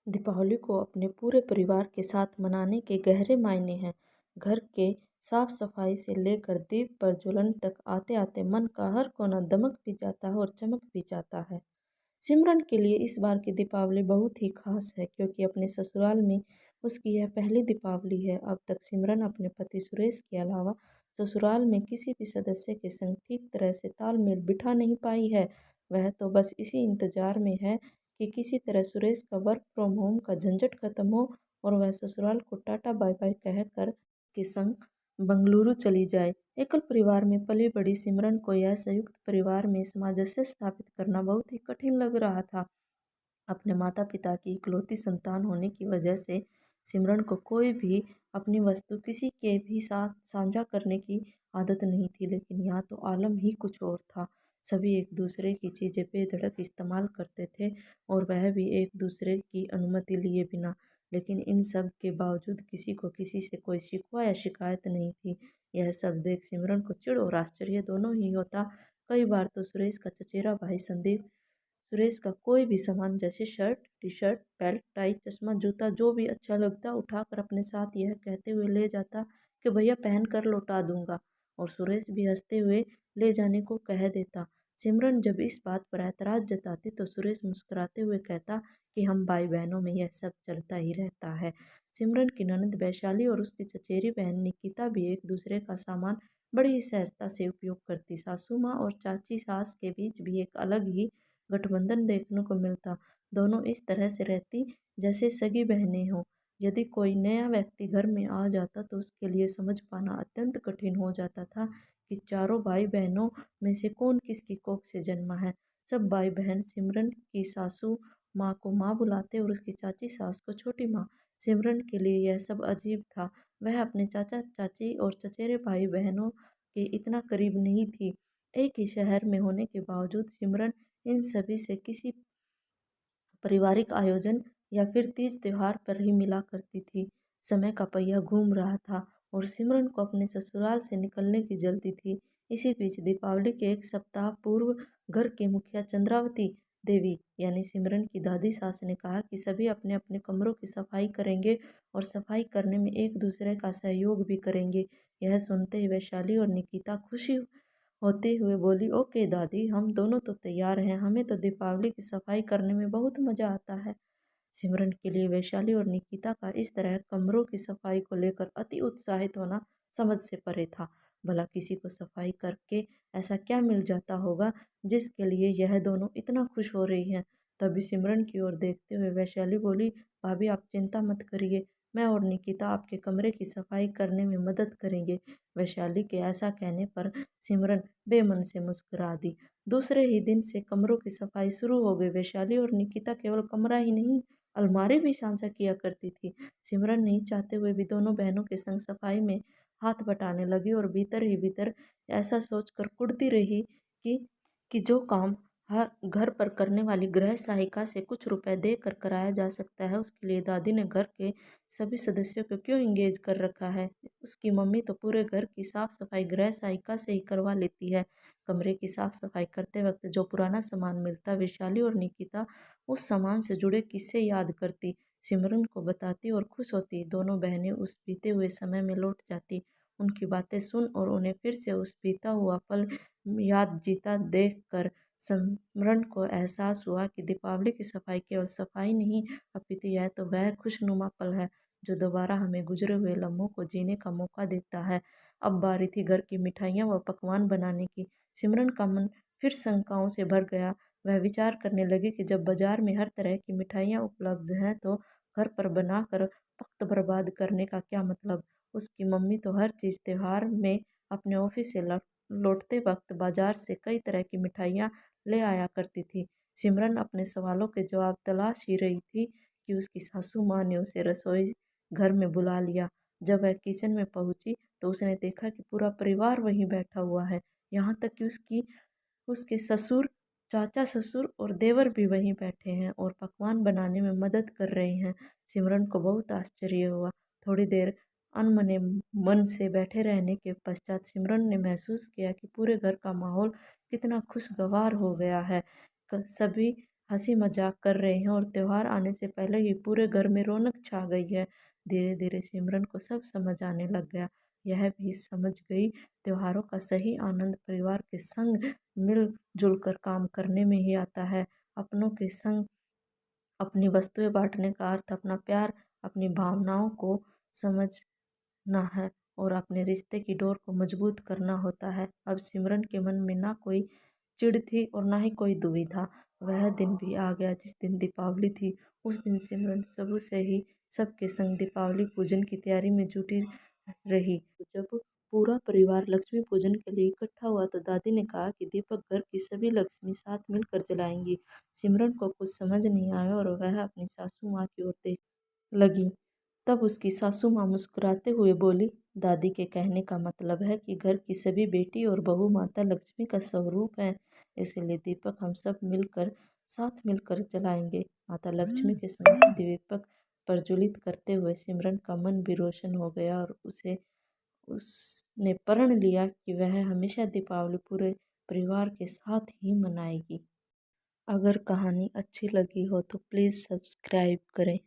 दीपावली को अपने पूरे परिवार के साथ मनाने के गहरे मायने हैं। घर के साफ सफाई से लेकर दीप प्रज्वलन तक आते आते मन का हर कोना दमक भी जाता है और चमक भी जाता है। सिमरन के लिए इस बार की दीपावली बहुत ही खास है क्योंकि अपने ससुराल में उसकी यह पहली दीपावली है। अब तक सिमरन अपने पति सुरेश के अलावा ससुराल में किसी भी सदस्य के संग ठीक तरह से तालमेल बिठा नहीं पाई है। वह तो बस इसी इंतजार में है कि किसी तरह सुरेश का वर्क फ्रॉम होम का झंझट खत्म हो और वह ससुराल को टाटा बाय बाय कहकर के संग बंगलुरु चली जाए। एकल परिवार में पली बड़ी सिमरन को यह संयुक्त परिवार में सामंजस्य स्थापित करना बहुत ही कठिन लग रहा था। अपने माता पिता की इकलौती संतान होने की वजह से सिमरन को कोई भी अपनी वस्तु किसी के भी साथ साझा करने की आदत नहीं थी, लेकिन यहाँ तो आलम ही कुछ और था। सभी एक दूसरे की चीज़ें बेधड़क इस्तेमाल करते थे और वह भी एक दूसरे की अनुमति लिए बिना। लेकिन इन सब के बावजूद किसी को किसी से कोई शिकवा या शिकायत नहीं थी। यह सब देख सिमरन को चिढ़ और आश्चर्य दोनों ही होता। कई बार तो सुरेश का चचेरा भाई संदीप सुरेश का कोई भी सामान जैसे शर्ट, टी-शर्ट, बेल्ट, टाई, चश्मा, जूता जो भी अच्छा लगता उठाकर अपने साथ यह कहते हुए ले जाता कि भैया पहन कर लौटा दूंगा, और सुरेश भी हंसते हुए ले जाने को कह देता। सिमरन जब इस बात पर ऐतराज जताती तो सुरेश मुस्कुराते हुए कहता कि हम भाई बहनों में यह सब चलता ही रहता है। सिमरन की ननद वैशाली और उसकी चचेरी बहन निकिता भी एक दूसरे का सामान बड़ी ही सहजता से उपयोग करती। सासू माँ और चाची सास के बीच भी एक अलग ही गठबंधन देखने को मिलता। दोनों इस तरह से रहती जैसे सगी बहनें हों। यदि कोई नया व्यक्ति घर में आ जाता तो उसके लिए समझ पाना अत्यंत कठिन हो जाता था कि चारों भाई बहनों में से कौन किसकी कोख से जन्मा है। सब भाई बहन सिमरन की सासू माँ को माँ बुलाते और उसकी चाची सास को छोटी माँ। सिमरन के लिए यह सब अजीब था। वह अपने चाचा चाची और चचेरे भाई बहनों के इतना करीब नहीं थी। एक ही शहर में होने के बावजूद सिमरन इन सभी से किसी पारिवारिक आयोजन या फिर तीज त्योहार पर ही मिला करती थी। समय का पहिया घूम रहा था और सिमरन को अपने ससुराल से निकलने की जल्दी थी। इसी बीच दीपावली के एक सप्ताह पूर्व घर के मुखिया चंद्रावती देवी यानी सिमरन की दादी सास ने कहा कि सभी अपने अपने कमरों की सफाई करेंगे और सफाई करने में एक दूसरे का सहयोग भी करेंगे। यह सुनते ही वैशाली और निकिता खुशी होते हुए बोली, ओके दादी, हम दोनों तो तैयार हैं, हमें तो दीपावली की सफाई करने में बहुत मजा आता है। सिमरन के लिए वैशाली और निकिता का इस तरह कमरों की सफाई को लेकर अति उत्साहित होना समझ से परे था। भला किसी को सफाई करके ऐसा क्या मिल जाता होगा जिसके लिए यह दोनों इतना खुश हो रही हैं। तभी सिमरन की ओर देखते हुए वैशाली बोली, भाभी आप चिंता मत करिए, मैं और निकिता आपके कमरे की सफाई करने में मदद करेंगे। वैशाली के ऐसा कहने पर सिमरन बेमन से मुस्कुरा दी। दूसरे ही दिन से कमरों की सफाई शुरू हो गई। वैशाली और निकिता केवल कमरा ही नहीं, अलमारी भी साझा किया करती थी। सिमरन नहीं चाहते हुए भी दोनों बहनों के संग सफाई में हाथ बटाने लगी और भीतर ही भीतर ऐसा सोचकर कुढ़ती रही कि जो काम हर घर पर करने वाली गृह सहायिका से कुछ रुपए देकर कराया जा सकता है, उसके लिए दादी ने घर के सभी सदस्यों को क्यों इंगेज कर रखा है। उसकी मम्मी तो पूरे घर की साफ सफाई गृह सहायिका से ही करवा लेती है। कमरे की साफ सफाई करते वक्त जो पुराना सामान मिलता, वैशाली और निकिता उस सामान से जुड़े किस्से याद करती, सिमरन को बताती और खुश होती। दोनों बहनें उस बीते हुए समय में लौट जाती। उनकी बातें सुन और उन्हें फिर से उस बीता हुआ पल याद जीता देख कर सिमरन को एहसास हुआ कि दीपावली की सफाई केवल सफाई नहीं, अपितु यह तो वह खुशनुमा पल है जो दोबारा हमें गुजरे हुए लम्हों को जीने का मौका देता है। अब बारी थी घर की मिठाइयाँ व पकवान बनाने की। सिमरन का मन फिर शंकाओं से भर गया। वह विचार करने लगी कि जब बाजार में हर तरह की मिठाइयाँ उपलब्ध हैं तो घर पर बनाकर वक्त बर्बाद करने का क्या मतलब। उसकी मम्मी तो हर चीज़ त्योहार में अपने ऑफिस से लौटते वक्त बाजार से कई तरह की मिठाइयाँ ले आया करती थी। सिमरन अपने सवालों के जवाब तलाश ही रही थी कि उसकी सासू माँ ने उसे रसोई घर में बुला लिया। जब वह किचन में पहुंची तो उसने देखा कि पूरा परिवार वहीं बैठा हुआ है। यहाँ तक कि उसके ससुर, चाचा ससुर और देवर भी वहीं बैठे हैं और पकवान बनाने में मदद कर रहे हैं। सिमरन को बहुत आश्चर्य हुआ। थोड़ी देर अनमने मन से बैठे रहने के पश्चात सिमरन ने महसूस किया कि पूरे घर का माहौल कितना खुशगवार हो गया है। सभी हंसी मजाक कर रहे हैं और त्योहार आने से पहले ही पूरे घर में रौनक छा गई है। धीरे धीरे सिमरन को सब समझ आने लग गया। यह भी समझ गई त्योहारों का सही आनंद परिवार के संग मिलजुल कर काम करने में ही आता है। अपनों के संग अपनी वस्तुएं बांटने का अर्थ अपना प्यार, अपनी भावनाओं को समझना है और अपने रिश्ते की डोर को मजबूत करना होता है। अब सिमरन के मन में ना कोई चिढ़ थी और ना ही कोई दुविधा। वह दिन भी आ गया जिस दिन दीपावली थी। उस दिन सिमरन सबू से ही सबके संग दीपावली पूजन की तैयारी में जुटी रही। जब पूरा परिवार लक्ष्मी पूजन के लिए इकट्ठा हुआ तो दादी ने कहा कि दीपक घर की सभी लक्ष्मी साथ मिलकर जलाएंगी। सिमरन को कुछ समझ नहीं आया और वह अपनी सासू माँ की ओर देख लगी। तब उसकी सासू माँ मुस्कुराते हुए बोली, दादी के कहने का मतलब है कि घर की सभी बेटी और बहू माता लक्ष्मी का स्वरूप है, इसलिए दीपक हम सब मिलकर साथ मिलकर जलाएंगे। माता लक्ष्मी के सामने दीपक प्रज्वलित करते हुए सिमरन का मन भी रोशन हो गया और उसने प्रण लिया कि वह हमेशा दीपावली पूरे परिवार के साथ ही मनाएगी। अगर कहानी अच्छी लगी हो तो प्लीज़ सब्सक्राइब करें।